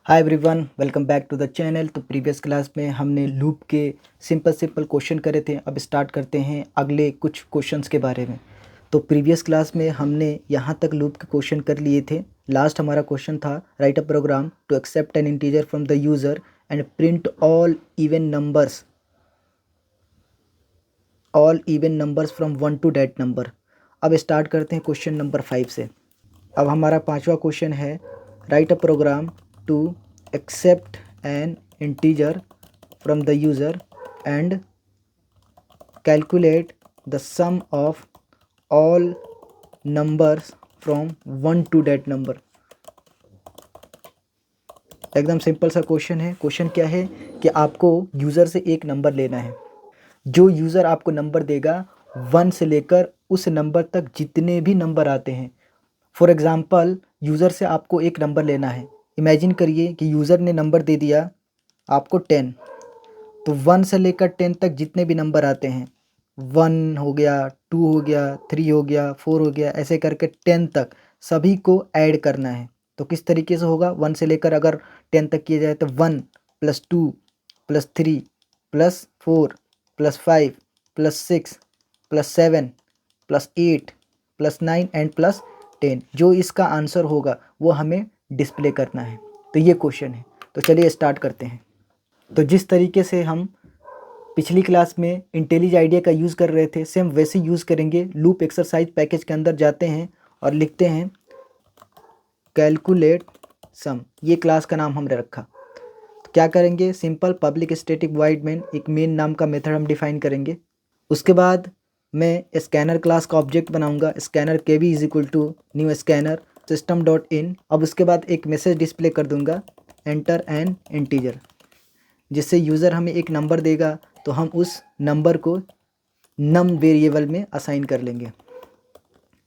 Hi everyone, welcome back to the channel. तो previous class में हमने लूप के सिंपल क्वेश्चन करे थे। अब स्टार्ट करते हैं अगले कुछ क्वेश्चंस के बारे में। तो प्रीवियस क्लास में हमने यहाँ तक लूप के क्वेश्चन कर लिए थे। लास्ट हमारा क्वेश्चन था write a program to accept an integer from the user and print all even numbers from 1 to that number. अब स्टार्ट करते हैं क्वेश्चन नंबर 5 से। अब हमारा पांचवा क्वेश्चन है write a program to accept an integer from the user and calculate the sum of all numbers from 1 to that number. एकदम simple सा क्वेश्चन है। क्वेश्चन क्या है कि आपको यूज़र से एक नंबर लेना है। जो यूज़र आपको नंबर देगा 1 से लेकर उस नंबर तक जितने भी नंबर आते हैं। फॉर एग्ज़ाम्पल यूज़र से आपको एक नंबर लेना है। इमेजिन करिए कि यूज़र ने नंबर दे दिया आपको 10। तो 1 से लेकर 10 तक जितने भी नंबर आते हैं, 1 हो गया, 2 हो गया, 3 हो गया, 4 हो गया, ऐसे करके 10 तक सभी को ऐड करना है। तो किस तरीके से होगा? 1 से लेकर अगर 10 तक किया जाए तो 1 + 2 + 3 + 4 + 5 + 6 + 7 + 8 + 9 एंड +10। जो इसका आंसर होगा वो हमें डिस्प्ले करना है। तो ये क्वेश्चन है। तो चलिए स्टार्ट करते हैं। तो जिस तरीके से हम पिछली क्लास में इंटेलिज आइडिया का यूज़ कर रहे थे, सेम वैसे यूज़ करेंगे। लूप एक्सरसाइज पैकेज के अंदर जाते हैं और लिखते हैं कैलकुलेट सम। ये क्लास का नाम हमने रखा। तो क्या करेंगे? Simple public static void main, एक मेन नाम का मेथड हम डिफाइन करेंगे। उसके बाद मैं स्कैनर क्लास का ऑब्जेक्ट बनाऊंगा। Scanner k b = new scanner system dot in. अब उसके बाद एक मैसेज डिस्प्ले कर दूंगा एंटर एन इंटीजर, जिससे यूज़र हमें एक नंबर देगा तो हम उस नंबर को नम वेरिएबल में असाइन कर लेंगे।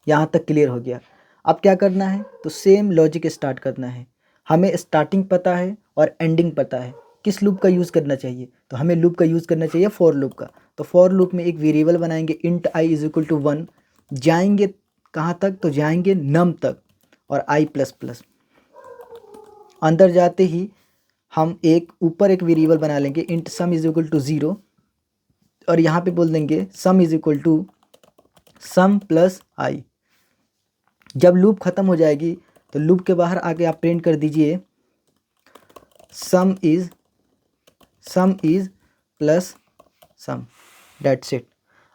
यहाँ तक क्लियर हो गया। अब क्या करना है? तो सेम लॉजिक स्टार्ट करना है। हमें स्टार्टिंग पता है और एंडिंग पता है। किस लूप का यूज़ करना चाहिए? तो हमें लूप का यूज़ करना चाहिए फॉर लूप का। तो फॉर लूप में एक वेरिएबल बनाएंगे इंट i = 1। जाएंगे कहाँ तक? तो जाएंगे नम तक और i++। अंदर जाते ही हम एक ऊपर एक वेरिएबल बना लेंगे इंट सम = 0 और यहाँ पे बोल देंगे सम = सम प्लस आई। जब लूप ख़त्म हो जाएगी तो लूप के बाहर आके आप प्रिंट कर दीजिए sum is plus sum. That's it.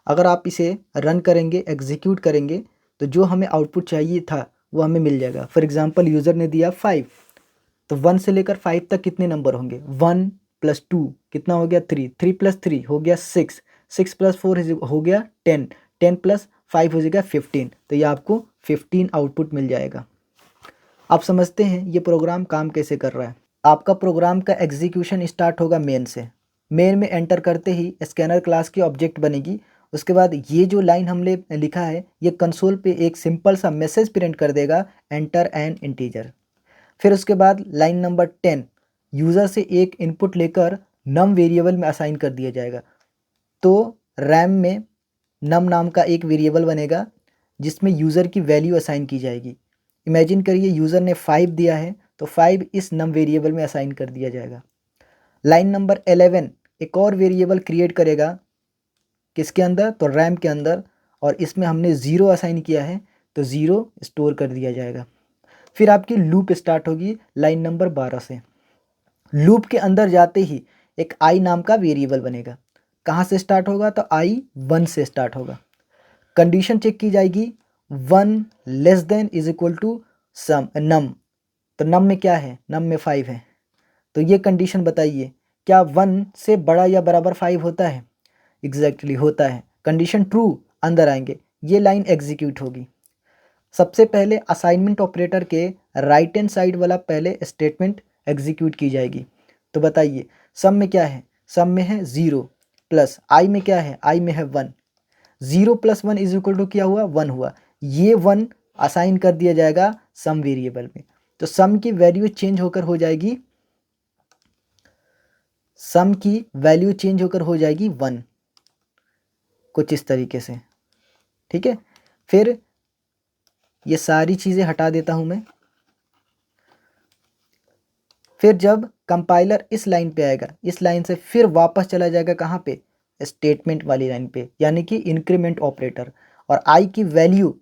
अगर आप इसे रन करेंगे, एग्जीक्यूट करेंगे, तो जो हमें आउटपुट चाहिए था वो हमें मिल जाएगा। फॉर एग्जांपल यूज़र ने दिया 5, तो 1 से लेकर 5 तक कितने नंबर होंगे? 1 + 2 कितना हो गया? 3, 3 + 3 हो गया 6, 6 + 4 हो गया 10, 10 + 5 हो जाएगा 15। तो ये आपको 15 आउटपुट मिल जाएगा। आप समझते हैं ये प्रोग्राम काम कैसे कर रहा है? आपका प्रोग्राम का एग्जीक्यूशन स्टार्ट होगा मेन से। मेन में एंटर करते ही स्कैनर क्लास की ऑब्जेक्ट बनेगी। उसके बाद ये जो लाइन हमने लिखा है ये कंसोल पे एक सिंपल सा मैसेज प्रिंट कर देगा एंटर एन इंटीजर। फिर उसके बाद लाइन नंबर 10 यूज़र से एक इनपुट लेकर नम वेरिएबल में असाइन कर दिया जाएगा। तो रैम में नम नाम का एक वेरिएबल बनेगा जिसमें यूज़र की वैल्यू असाइन की जाएगी। इमेजिन करिए यूज़र ने 5 दिया है तो 5 इस नम वेरिएबल में असाइन कर दिया जाएगा। लाइन नंबर 11 एक और वेरिएबल क्रिएट करेगा। किसके अंदर? तो रैम के अंदर। और इसमें हमने 0 असाइन किया है तो 0 स्टोर कर दिया जाएगा। फिर आपकी लूप स्टार्ट होगी लाइन नंबर 12 से। लूप के अंदर जाते ही एक आई नाम का वेरिएबल बनेगा। कहाँ से स्टार्ट होगा? तो आई 1 से स्टार्ट होगा। कंडीशन चेक की जाएगी 1 <= सम नम। तो नम में क्या है? नम में 5 है। तो ये कंडीशन बताइए क्या 1 से बड़ा या बराबर 5 होता है? एग्जैक्टली होता है। कंडीशन ट्रू, अंदर आएंगे, ये लाइन एग्जीक्यूट होगी। सबसे पहले असाइनमेंट ऑपरेटर के राइट हैंड साइड वाला पहले स्टेटमेंट एग्जीक्यूट की जाएगी। तो बताइए सम में क्या है? सम में है 0 प्लस आई में क्या है? आई में है 1। 0 + 1 = क्या हुआ? 1 हुआ। ये 1 असाइन कर दिया जाएगा सम वेरिएबल में। तो सम की वैल्यू चेंज होकर हो जाएगी 1 कुछ इस तरीके से। ठीक है। फिर ये सारी चीज़ें हटा देता हूँ मैं। फिर जब कंपाइलर इस लाइन पे आएगा, इस लाइन से फिर वापस चला जाएगा कहाँ पे, स्टेटमेंट वाली लाइन पे, यानी कि इंक्रीमेंट ऑपरेटर, और आई की वैल्यू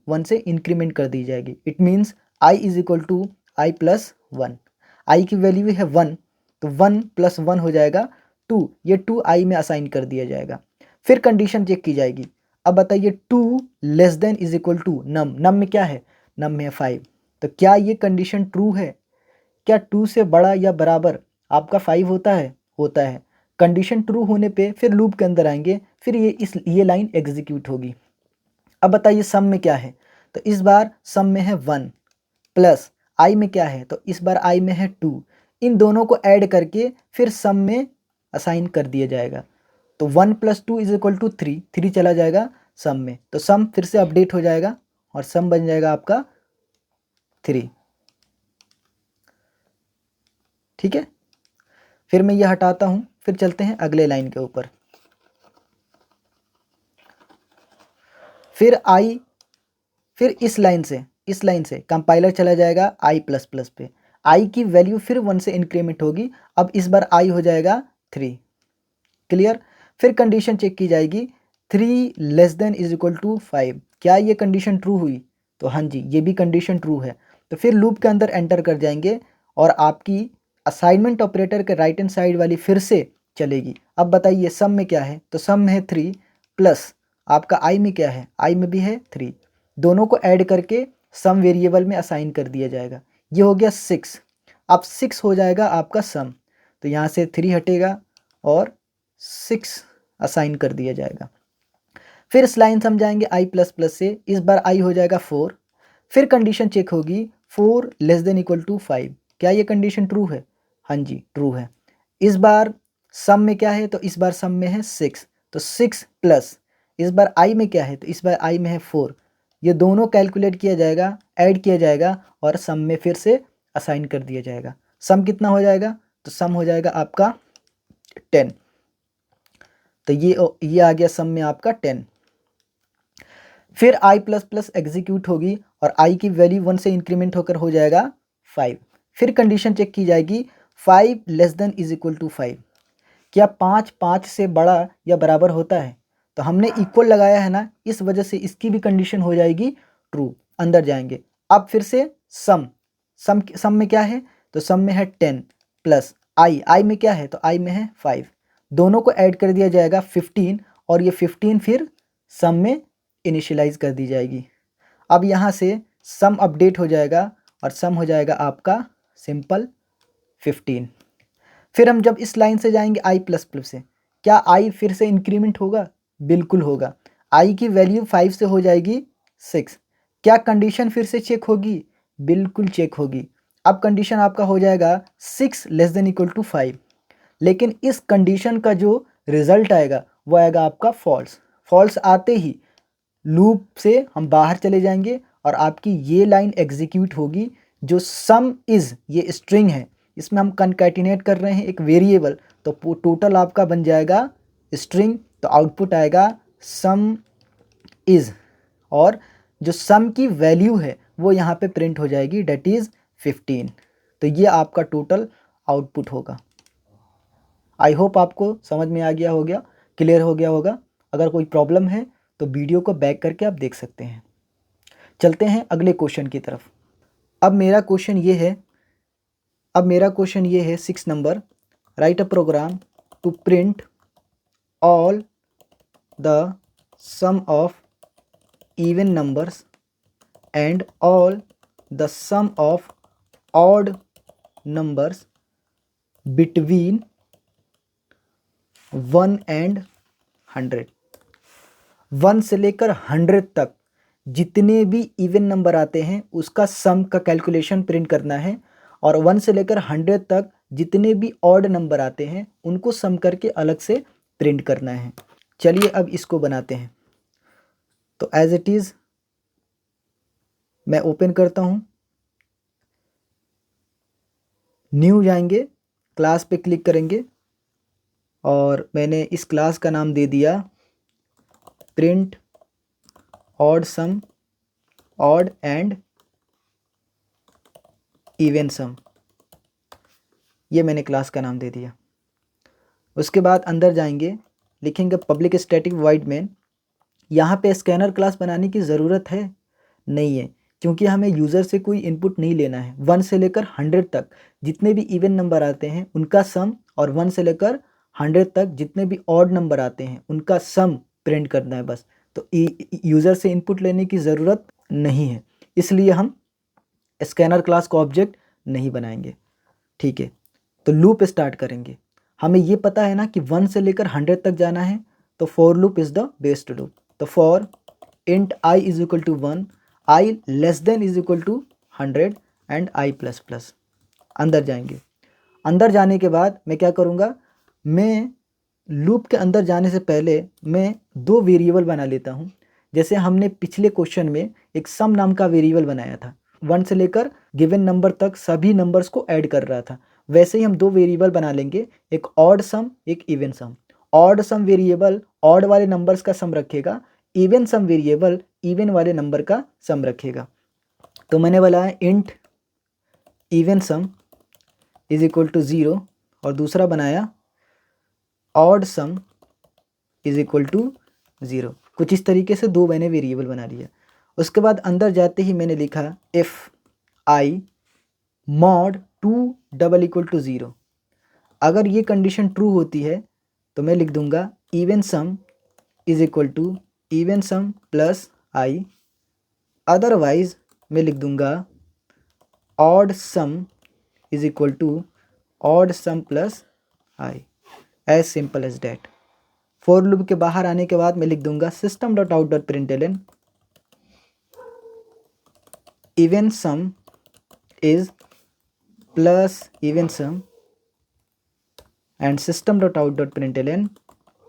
1 से इंक्रीमेंट कर दी जाएगी। It means i is equal to i plus 1। I की वैल्यू है 1, तो 1 + 1 हो जाएगा 2, ये 2 आई में असाइन कर दिया जाएगा। फिर कंडीशन चेक की जाएगी। अब बताइए 2 less than is equal to num में क्या है, नम में 5, तो क्या ये कंडीशन ट्रू है? क्या 2 से बड़ा या बराबर आपका 5 होता है? होता है। कंडीशन ट्रू होने पे फिर लूप के अंदर आएंगे, फिर ये लाइन एग्जीक्यूट होगी। अब बताइए सम में क्या है, तो इस बार सम में है 1 प्लस आई में क्या है, तो इस बार आई में है 2। इन दोनों को ऐड करके फिर सम में असाइन कर दिया जाएगा। तो 1 + 2 इज इक्वल टू 3, 3 चला जाएगा सम में, तो सम फिर से अपडेट हो जाएगा और सम बन जाएगा आपका 3। ठीक है, फिर मैं ये हटाता हूँ, फिर चलते हैं अगले लाइन के ऊपर। फिर इस लाइन से कंपाइलर चला जाएगा आई प्लस प्लस पे, आई की वैल्यू फिर 1 से इंक्रीमेंट होगी, अब इस बार आई हो जाएगा 3। क्लियर? फिर कंडीशन चेक की जाएगी, 3 less than is equal to 5, क्या ये कंडीशन ट्रू हुई? तो हाँ जी, ये भी कंडीशन ट्रू है। तो फिर लूप के अंदर एंटर कर जाएंगे और आपकी असाइनमेंट ऑपरेटर के राइट हैंड साइड वाली फिर से चलेगी। अब बताइए सम में क्या है, तो सम में है 3 प्लस आपका आई में क्या है, आई में भी है 3, दोनों को ऐड करके सम वेरिएबल में असाइन कर दिया जाएगा। ये हो गया 6, अब 6 हो जाएगा आपका सम, तो यहाँ से 3 हटेगा और 6 असाइन कर दिया जाएगा। फिर इस लाइन समझाएंगे आई प्लस प्लस से, इस बार आई हो जाएगा 4। फिर कंडीशन चेक होगी 4 लेस देन इक्वल टू 5, क्या ये कंडीशन ट्रू है? हाँ जी ट्रू है। इस बार सम में क्या है, तो इस बार सम में है 6, तो 6 प्लस इस बार आई में क्या है, तो इस बार आई में है 4, ये दोनों कैलकुलेट किया जाएगा, ऐड किया जाएगा और सम में फिर से असाइन कर दिया जाएगा। सम कितना हो जाएगा, तो सम हो जाएगा आपका 10, तो ये आ गया सम में आपका 10। फिर आई प्लस प्लस एग्जीक्यूट होगी और आई की वैल्यू 1 से इंक्रीमेंट होकर हो जाएगा 5। फिर कंडीशन चेक की जाएगी, 5 less than is equal to 5, क्या 5 5 से बड़ा या बराबर होता है? तो हमने इक्वल लगाया है ना, इस वजह से इसकी भी कंडीशन हो जाएगी ट्रू। अंदर जाएंगे, अब फिर से सम में क्या है, तो सम में है 10 प्लस आई में क्या है, तो आई में है 5, दोनों को ऐड कर दिया जाएगा 15, और ये 15 फिर सम में इनिशियलाइज कर दी जाएगी। अब यहाँ से सम अपडेट हो जाएगा और सम हो जाएगा आपका सिंपल 15। फिर हम जब इस लाइन से जाएंगे आई प्लस प्लस से, क्या आई फिर से इंक्रीमेंट होगा? बिल्कुल होगा। आई की वैल्यू 5 से हो जाएगी 6, क्या कंडीशन फिर से चेक होगी? बिल्कुल चेक होगी। अब कंडीशन आपका हो जाएगा 6 लेस देन इक्वल टू 5, लेकिन इस कंडीशन का जो रिजल्ट आएगा वो आएगा आपका फॉल्स। फॉल्स आते ही लूप से हम बाहर चले जाएंगे और आपकी ये लाइन एग्जीक्यूट होगी, जो सम इज़ ये स्ट्रिंग है, इसमें हम कंकैटिनेट कर रहे हैं एक वेरिएबल, तो टोटल आपका बन जाएगा स्ट्रिंग, तो आउटपुट आएगा सम इज़, और जो सम की वैल्यू है वो यहाँ पे प्रिंट हो जाएगी, डेट इज़ 15। तो ये आपका टोटल आउटपुट होगा। आई होप आपको समझ में आ गया होगा, क्लियर हो गया होगा। अगर कोई प्रॉब्लम है तो वीडियो को बैक करके आप देख सकते हैं। चलते हैं अगले क्वेश्चन की तरफ। अब मेरा क्वेश्चन ये है 6 number, write a program to print all the sum of even numbers and all the sum of odd numbers between 1 and 100। 1 से लेकर 100 तक जितने भी इवन नंबर आते हैं उसका सम का कैलकुलेशन प्रिंट करना है, और 1 से लेकर 100 तक जितने भी ऑड नंबर आते हैं उनको सम करके अलग से प्रिंट करना है। चलिए अब इसको बनाते हैं। तो एज इट इज़ मैं ओपन करता हूँ, न्यू जाएंगे, क्लास पे क्लिक करेंगे और मैंने इस क्लास का नाम दे दिया print odd sum odd and even sum, ये मैंने क्लास का नाम दे दिया। उसके बाद अंदर जाएंगे, लिखेंगे पब्लिक स्टैटिक वॉइड मेन। यहाँ पे स्कैनर क्लास बनाने की ज़रूरत है नहीं है, क्योंकि हमें यूज़र से कोई इनपुट नहीं लेना है। 1 से लेकर 100 तक जितने भी इवन नंबर आते हैं उनका सम, और 1 से लेकर 100 तक जितने भी ऑड नंबर आते हैं उनका सम प्रिंट करना है बस। तो यूज़र से इनपुट लेने की ज़रूरत नहीं है, इसलिए हम स्कैनर क्लास को ऑब्जेक्ट नहीं बनाएंगे। ठीक है, तो लूप स्टार्ट करेंगे। हमें ये पता है ना कि 1 से लेकर 100 तक जाना है, तो for loop is the best loop. तो for int i is equal to 1, i less than is equal to 100 and i plus plus. अंदर जाएंगे। अंदर जाने के बाद मैं क्या करूँगा, मैं लूप के अंदर जाने से पहले मैं 2 वेरिएबल बना लेता हूँ। जैसे हमने पिछले क्वेश्चन में एक सम नाम का वेरिएबल बनाया था, 1 से लेकर गिवन नंबर तक सभी नंबर्स को ऐड कर रहा था, वैसे ही हम 2 वेरिएबल बना लेंगे, एक ऑड सम एक even sum. Odd sum variable odd वाले नंबर्स का सम रखेगा, इवन सम वेरिएबल इवन वाले नंबर का सम रखेगा। तो मैंने बोला है int even sum is equal to 0, और दूसरा बनाया odd sum is equal to 0। कुछ इस तरीके से 2 मैंने वेरिएबल बना लिया। उसके बाद अंदर जाते ही मैंने लिखा if i mod 2 double equal to 0। अगर ये कंडीशन ट्रू होती है तो मैं लिख दूंगा even sum is equal to even sum plus i, otherwise मैं लिख दूंगा odd sum is equal to odd sum plus i, as simple as that. For loop के बाहर आने के बाद मैं लिख दूंगा system dot out dot println even sum is plus even sum and system dot out dot println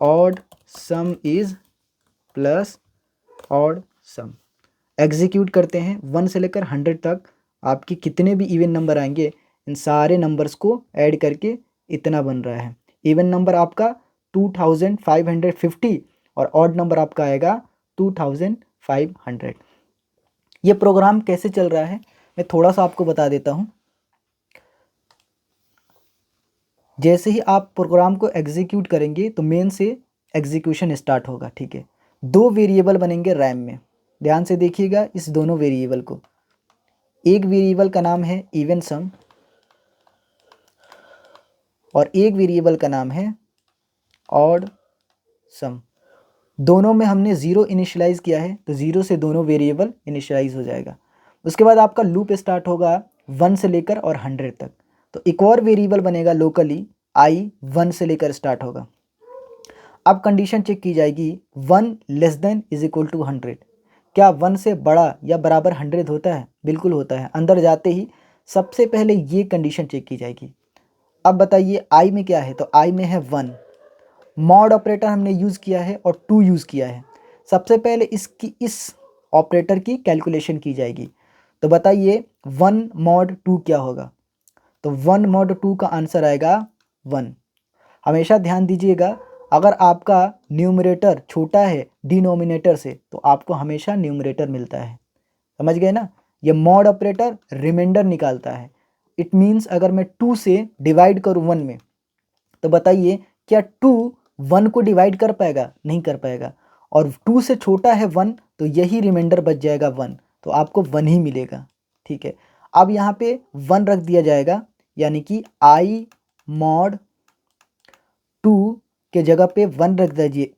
odd sum is plus odd sum. Execute करते हैं। 1 से लेकर 100 तक आपकी कितने भी इवन नंबर आएंगे, इन सारे नंबर्स को ऐड करके इतना बन रहा है। इवन नंबर आपका 2550 और ऑड नंबर आपका आएगा 2500। ये प्रोग्राम कैसे चल रहा है मैं थोड़ा सा आपको बता देता हूँ। जैसे ही आप प्रोग्राम को एग्जीक्यूट करेंगे तो मेन से एग्जीक्यूशन स्टार्ट होगा। ठीक है, 2 वेरिएबल बनेंगे रैम में, ध्यान से देखिएगा इस दोनों वेरिएबल को। एक वेरिएबल का नाम है इवन सम और एक वेरिएबल का नाम है ऑड सम। दोनों में हमने 0 इनिशियलाइज़ किया है, तो 0 से दोनों वेरिएबल इनिशियलाइज हो जाएगा। उसके बाद आपका लूप स्टार्ट होगा 1 से लेकर और 100 तक। तो एक और वेरिएबल बनेगा लोकली, आई 1 से लेकर स्टार्ट होगा। अब कंडीशन चेक की जाएगी 1 less than is equal to 100। क्या 1 से बड़ा या बराबर 100 होता है? बिल्कुल होता है। अंदर जाते ही सबसे पहले ये कंडीशन चेक की जाएगी। अब बताइए आई में क्या है, तो आई में है 1। मॉड ऑपरेटर हमने यूज़ किया है और 2 यूज़ किया है। सबसे पहले इस ऑपरेटर की कैलकुलेशन की जाएगी। तो बताइए 1 मॉड 2 क्या होगा, तो 1 मॉड 2 का आंसर आएगा 1। हमेशा ध्यान दीजिएगा, अगर आपका न्यूमरेटर छोटा है डिनोमिनेटर से तो आपको हमेशा न्यूमरेटर मिलता है। समझ गए ना? ये मॉड ऑपरेटर रिमाइंडर निकालता है। इट मीन्स अगर मैं 2 से डिवाइड करूँ 1 में, तो बताइए क्या 2 1 को डिवाइड कर पाएगा? नहीं कर पाएगा। और 2 से छोटा है 1 तो यही रिमाइंडर बच जाएगा 1, तो आपको 1 ही मिलेगा। ठीक है, अब यहाँ पे 1 रख दिया जाएगा, यानी कि आई मॉड 2 के जगह पे 1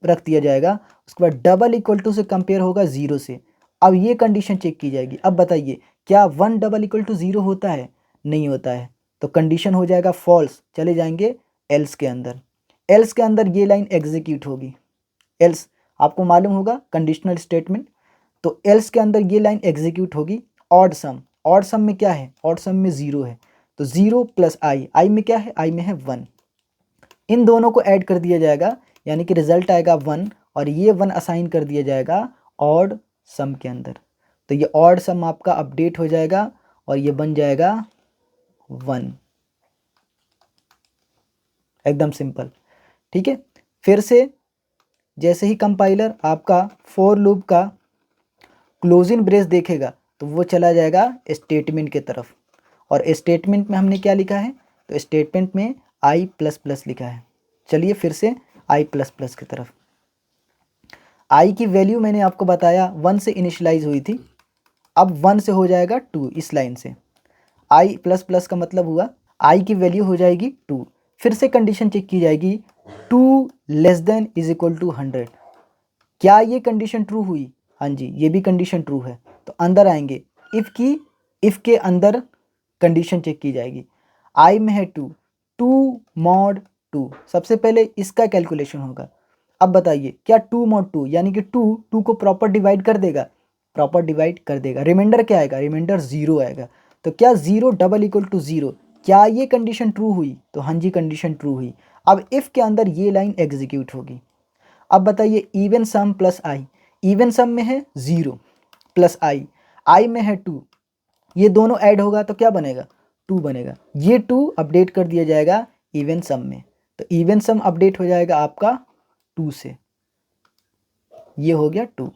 रख दिया जाएगा। उसके बाद डबल इक्वल टू से कंपेयर होगा 0 से। अब ये कंडीशन चेक की जाएगी। अब बताइए क्या 1 डबल इक्वल टू 0 होता है? नहीं होता है, तो कंडीशन हो जाएगा फॉल्स। चले जाएंगे एल्स के अंदर। एल्स के अंदर ये लाइन एग्जीक्यूट होगी। एल्स आपको मालूम होगा कंडीशनल स्टेटमेंट, तो एल्स के अंदर ये लाइन एग्जीक्यूट होगी। ऑड सम, ऑड सम में क्या है? ऑड सम में 0 है, तो 0 प्लस आई, आई में क्या है? आई में है 1। इन दोनों को ऐड कर दिया जाएगा, यानी कि रिजल्ट आएगा 1, और ये 1 असाइन कर दिया जाएगा ऑड सम के अंदर। तो ये ऑड सम आपका अपडेट हो जाएगा और ये बन जाएगा 1। एकदम सिंपल। ठीक है, फिर से जैसे ही कंपाइलर आपका फॉर लूप का क्लोजिंग ब्रेस देखेगा तो वो चला जाएगा स्टेटमेंट की तरफ, और स्टेटमेंट में हमने क्या लिखा है, तो स्टेटमेंट में i प्लस प्लस लिखा है। चलिए फिर से i प्लस प्लस की तरफ। i की वैल्यू मैंने आपको बताया 1 से इनिशलाइज हुई थी, अब 1 से हो जाएगा 2 इस लाइन से। i प्लस प्लस का मतलब हुआ i की वैल्यू हो जाएगी 2। फिर से कंडीशन चेक की जाएगी, 2 less than is equal to 100। क्या ये कंडीशन ट्रू हुई? हाँ जी, ये भी कंडीशन ट्रू है। तो अंदर आएंगे, इफ़ के अंदर कंडीशन चेक की जाएगी। i में है 2, 2 मॉड 2, सबसे पहले इसका कैलकुलेशन होगा। अब बताइए क्या 2 मॉड 2 यानी कि 2 को प्रॉपर डिवाइड कर देगा? प्रॉपर डिवाइड कर देगा। रिमाइंडर क्या आएगा? रिमाइंडर 0 आएगा। तो क्या 0 डबल इक्वल टू 0, क्या ये कंडीशन ट्रू हुई? तो हाँ जी, कंडीशन ट्रू हुई। अब इफ़ के अंदर ये लाइन एग्जीक्यूट होगी। अब बताइए इवन सम प्लस आई, इवन सम में है 0 प्लस आई में है 2, ये दोनों ऐड होगा तो क्या बनेगा? 2 बनेगा। ये 2 अपडेट कर दिया जाएगा इवन सम में, तो इवन सम अपडेट हो जाएगा आपका 2 से। ये हो गया 2।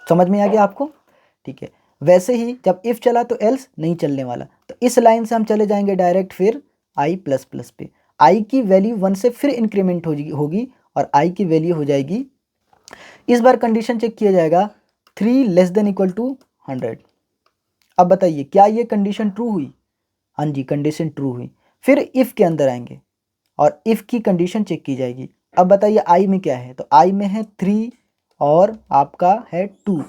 समझ में आ गया आपको? ठीक है। वैसे ही जब इफ़ चला तो एल्स नहीं चलने वाला, तो इस लाइन से हम चले जाएंगे डायरेक्ट फिर i प्लस प्लस पे। i की वैल्यू 1 से फिर इंक्रीमेंट होगी और i की वैल्यू हो जाएगी, इस बार कंडीशन चेक किया जाएगा 3 लेस देन इक्वल टू 100। अब बताइए क्या ये कंडीशन ट्रू हुई? हाँ जी, कंडीशन ट्रू हुई। फिर इफ़ के अंदर आएंगे और इफ़ की कंडीशन चेक की जाएगी। अब बताइए i में क्या है, तो i में है 3 और आपका है 2।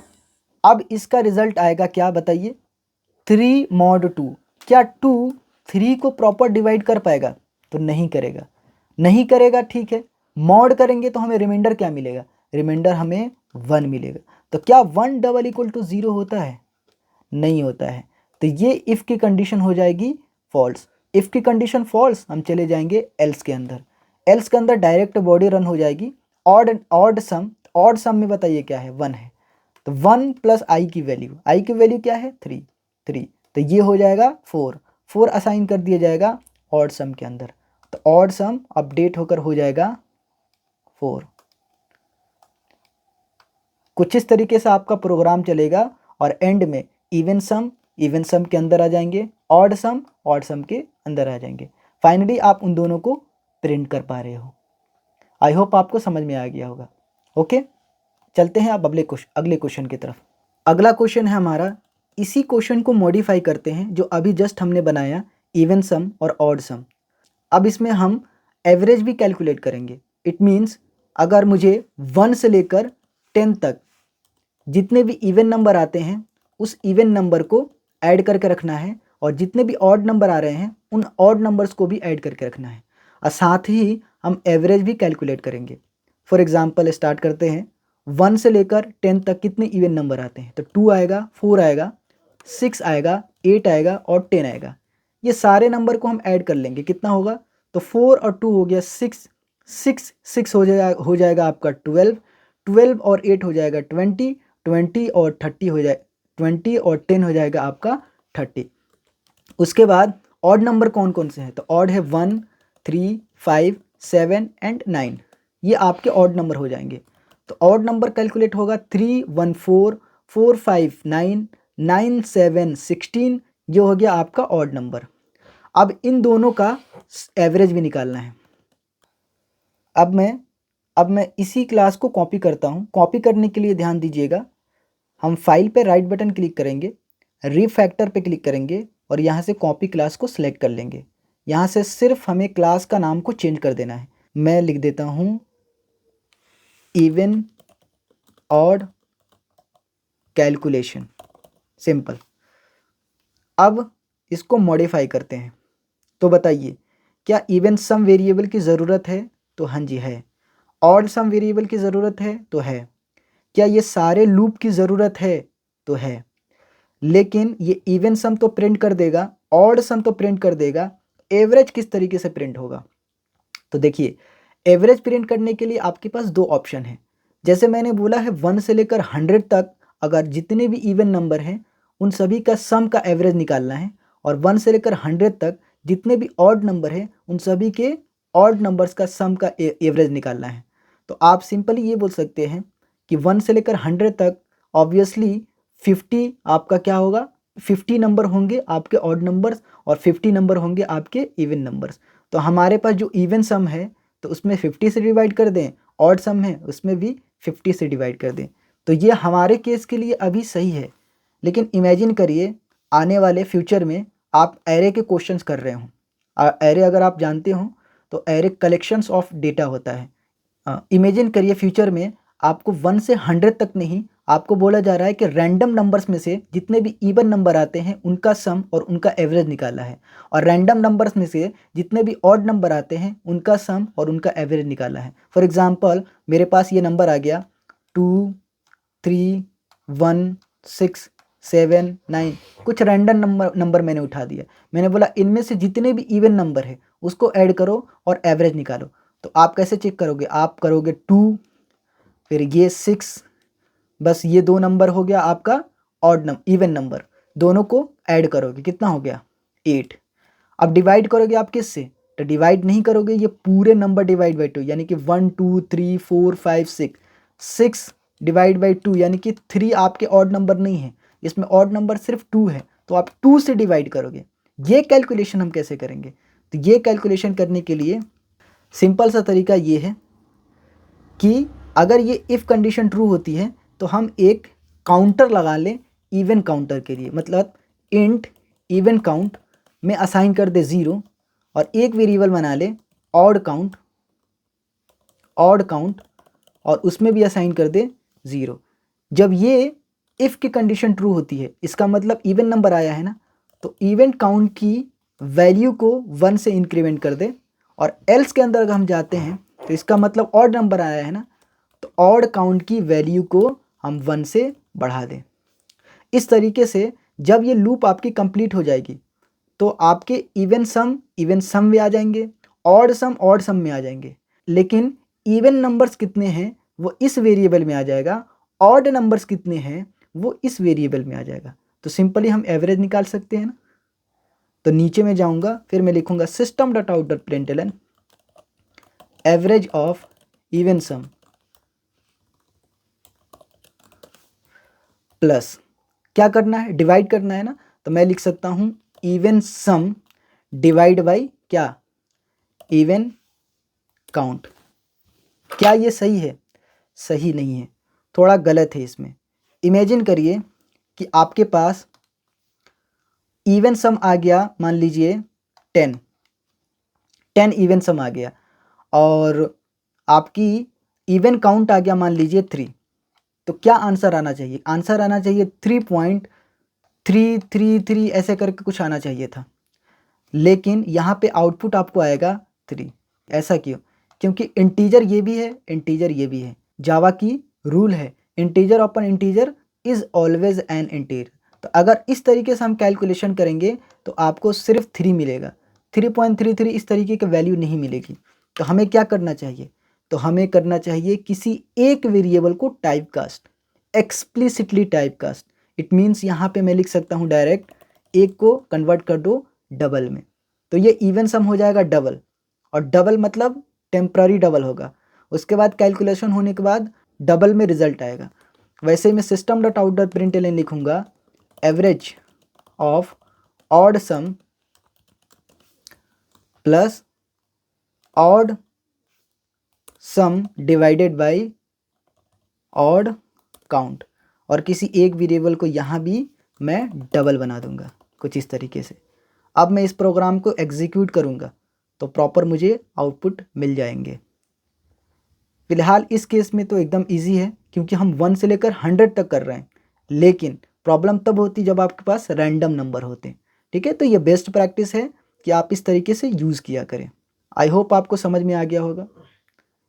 अब इसका रिजल्ट आएगा क्या बताइए? 3 मॉड 2। क्या 2 3 को प्रॉपर डिवाइड कर पाएगा? तो नहीं करेगा, नहीं करेगा। ठीक है, मॉड करेंगे तो हमें रिमाइंडर क्या मिलेगा? रिमाइंडर हमें 1 मिलेगा। तो क्या 1 डबल इक्वल टू 0 होता है? नहीं होता है। तो ये इफ़ की कंडीशन हो जाएगी फॉल्स। इफ़ की कंडीशन फॉल्स, हम चले जाएंगे एल्स के अंदर। एल्स के अंदर डायरेक्ट बॉडी रन हो जाएगी। ऑड सम में बताइए क्या है? 1 है, तो 1 प्लस आई की वैल्यू क्या है? 3। तो ये हो जाएगा 4 असाइन कर दिया जाएगा ऑड सम के अंदर, तो ऑड सम अपडेट होकर हो जाएगा 4। कुछ इस तरीके से आपका प्रोग्राम चलेगा और एंड में इवन सम के अंदर आ जाएंगे, ऑड सम के अंदर आ जाएंगे। फाइनली आप उन दोनों को प्रिंट कर पा रहे हो। आई होप आपको समझ में आ गया होगा। ओके, चलते हैं अब अगले क्वेश्चन की तरफ। अगला क्वेश्चन है हमारा, इसी क्वेश्चन को मॉडिफाई करते हैं जो अभी जस्ट हमने बनाया, इवन सम और ऑड सम। अब इसमें हम एवरेज भी कैलकुलेट करेंगे। इट मीन्स अगर मुझे 1 से लेकर 10 तक जितने भी इवन नंबर आते हैं उस इवन नंबर को ऐड करके रखना है, और जितने भी ऑड नंबर आ रहे हैं उन ऑड नंबर्स को भी ऐड करके रखना है, और साथ ही हम एवरेज भी कैलकुलेट करेंगे। फॉर एग्जांपल स्टार्ट करते हैं, 1 से लेकर 10 तक कितने इवन नंबर आते हैं? तो 2 आएगा, 4 आएगा, 6 आएगा, 8 आएगा और 10 आएगा। ये सारे नंबर को हम ऐड कर लेंगे, कितना होगा? तो 4 और 2 हो गया 6 हो जाएगा आपका 12 और 8 हो जाएगा 20 और 30 हो जाए 20 और 10 हो जाएगा आपका 30। उसके बाद ऑड नंबर कौन कौन से हैं? तो ऑड है 1, 3, 5, 7 एंड 9। ये आपके ऑड नंबर हो जाएंगे। तो ऑड नंबर कैलकुलेट होगा 3, 1, 4, 4, 5, 9, 9, 7, 16। ये हो गया आपका ऑड नंबर। अब इन दोनों का एवरेज भी निकालना है। अब मैं इसी क्लास को कॉपी करता हूँ। कॉपी करने के लिए ध्यान दीजिएगा, हम फाइल पे राइट बटन क्लिक करेंगे, रिफैक्टर पे क्लिक करेंगे और यहाँ से कॉपी क्लास को सिलेक्ट कर लेंगे। यहाँ से सिर्फ हमें क्लास का नाम को चेंज कर देना है। मैं लिख देता हूँ इवन ऑड कैलकुलेशन, सिंपल। अब इसको मॉडिफाई करते हैं। तो बताइए क्या इवन सम वेरिएबल की ज़रूरत है? तो हाँ जी है। ऑड सम वेरिएबल की ज़रूरत है? तो है। क्या ये सारे लूप की ज़रूरत है? तो है। लेकिन ये इवन सम तो प्रिंट कर देगा, ऑड सम तो प्रिंट कर देगा, एवरेज किस तरीके से प्रिंट होगा? तो देखिए, एवरेज प्रिंट करने के लिए आपके पास 2 ऑप्शन हैं। जैसे मैंने बोला है 1 से लेकर 100 तक अगर जितने भी इवन नंबर हैं उन सभी का सम का एवरेज निकालना है, और 1 से लेकर 100 तक जितने भी ऑड नंबर हैं उन सभी के ऑड नंबर्स का सम का एवरेज निकालना है। तो आप सिंपली ये बोल सकते हैं कि 1 से लेकर 100 तक ऑब्वियसली 50 आपका क्या होगा? 50 नंबर होंगे आपके ऑड नंबर्स और 50 नंबर होंगे आपके इवन नंबर्स। तो हमारे पास जो इवन सम है तो उसमें 50 से डिवाइड कर दें, ऑड सम है उसमें भी 50 से डिवाइड कर दें। तो ये हमारे केस के लिए अभी सही है, लेकिन इमेजिन करिए आने वाले फ्यूचर में आप एरे के क्वेश्चंस कर रहे हो। एरे अगर आप जानते हो तो एरे कलेक्शंस ऑफ डेटा होता है। इमेजिन करिए फ्यूचर में आपको 1 से 100 तक नहीं, आपको बोला जा रहा है कि रैंडम नंबर्स में से जितने भी इवन नंबर आते हैं उनका सम और उनका एवरेज निकाला है, और रैंडम नंबर्स में से जितने भी ऑड नंबर आते हैं उनका सम और उनका एवरेज निकाला है। फॉर एग्जांपल मेरे पास ये नंबर आ गया 2 3 1 6 7 9, कुछ रैंडम नंबर मैंने उठा दिया। मैंने बोला इनमें से जितने भी इवन नंबर है उसको ऐड करो और एवरेज निकालो। तो आप कैसे चेक करोगे? आप करोगे 2 फिर ये 6, बस ये 2 नंबर हो गया आपका ऑड इवन नंबर, दोनों को ऐड करोगे कितना हो गया 8। अब डिवाइड करोगे आप किससे? तो डिवाइड नहीं करोगे, ये पूरे नंबर डिवाइड बाई 2 यानी कि 1 2 3 4 5 6, 6 डिवाइड बाई 2 यानी कि 3 आपके ऑड नंबर नहीं है, इसमें ऑड नंबर सिर्फ 2 है, तो आप 2 से डिवाइड करोगे। ये कैलकुलेशन हम कैसे करेंगे? तो ये कैलकुलेशन करने के लिए सिंपल सा तरीका ये है कि अगर ये इफ़ कंडीशन ट्रू होती है तो हम एक काउंटर लगा लें इवन काउंटर के लिए, मतलब इंट इवन काउंट में असाइन कर दे 0 और एक वेरिएबल बना ले ऑड काउंट और उसमें भी असाइन कर दे 0। जब ये इफ़ की कंडीशन ट्रू होती है इसका मतलब इवन नंबर आया है ना, तो इवन काउंट की वैल्यू को 1 से इंक्रीमेंट कर दे, और एल्स के अंदर अगर हम जाते हैं तो इसका मतलब ऑड नंबर आया है ना, तो ऑड काउंट की वैल्यू को हम 1 से बढ़ा दें। इस तरीके से जब ये लूप आपकी कंप्लीट हो जाएगी तो आपके इवन सम में आ जाएंगे, ऑड सम में आ जाएंगे, लेकिन इवन नंबर्स कितने हैं वो इस वेरिएबल में आ जाएगा, ऑड नंबर्स कितने हैं वो इस वेरिएबल में आ जाएगा। तो सिंपली हम एवरेज निकाल सकते हैं ना। तो नीचे में जाऊंगा, फिर मैं लिखूंगा system dot out dot println average of even sum plus क्या करना है? डिवाइड करना है ना, तो मैं लिख सकता हूँ इवन सम डिवाइड बाई क्या? Even count. क्या ये सही है? सही नहीं है, थोड़ा गलत है इसमें। इमेजिन करिए कि आपके पास इवन सम आ गया, मान लीजिए 10 इवन सम आ गया, और आपकी इवन काउंट आ गया मान लीजिए 3। तो क्या आंसर आना चाहिए? आंसर आना चाहिए 3.333 ऐसे करके कुछ आना चाहिए था, लेकिन यहाँ पे आउटपुट आपको आएगा 3। ऐसा क्यों? क्योंकि इंटीजर ये भी है, इंटीजर ये भी है। जावा की रूल है integer upon integer is always an integer. तो अगर इस तरीके से हम कैलकुलेशन करेंगे तो आपको सिर्फ 3 मिलेगा, 3.33 इस तरीके की वैल्यू नहीं मिलेगी। तो हमें क्या करना चाहिए? तो हमें करना चाहिए किसी एक वेरिएबल को type cast, explicitly type cast. It means यहाँ पे मैं लिख सकता हूँ डायरेक्ट एक को कन्वर्ट कर दो डबल में, तो ये इवन सम हो जाएगा डबल, और डबल मतलब टेम्पररी डबल होगा, उसके बाद कैलकुलेशन होने के बाद डबल में रिजल्ट आएगा। वैसे ही मैं system dot out dot println लिखूँगा average of odd sum plus odd sum divided by odd count, और किसी एक वेरिएबल को यहाँ भी मैं डबल बना दूंगा कुछ इस तरीके से। अब मैं इस प्रोग्राम को एग्जीक्यूट करूँगा तो प्रॉपर मुझे आउटपुट मिल जाएंगे। फिलहाल इस केस में तो एकदम इजी है क्योंकि हम 1 से लेकर 100 तक कर रहे हैं, लेकिन प्रॉब्लम तब होती जब आपके पास रैंडम नंबर होते। ठीक है, तो ये बेस्ट प्रैक्टिस है कि आप इस तरीके से यूज़ किया करें। आई होप आपको समझ में आ गया होगा।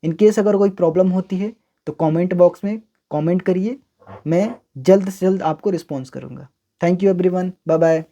इन केस अगर कोई प्रॉब्लम होती है तो कमेंट बॉक्स में कमेंट करिए, मैं जल्द से जल्द आपको रिस्पॉन्स करूँगा। Thank you everyone, bye bye.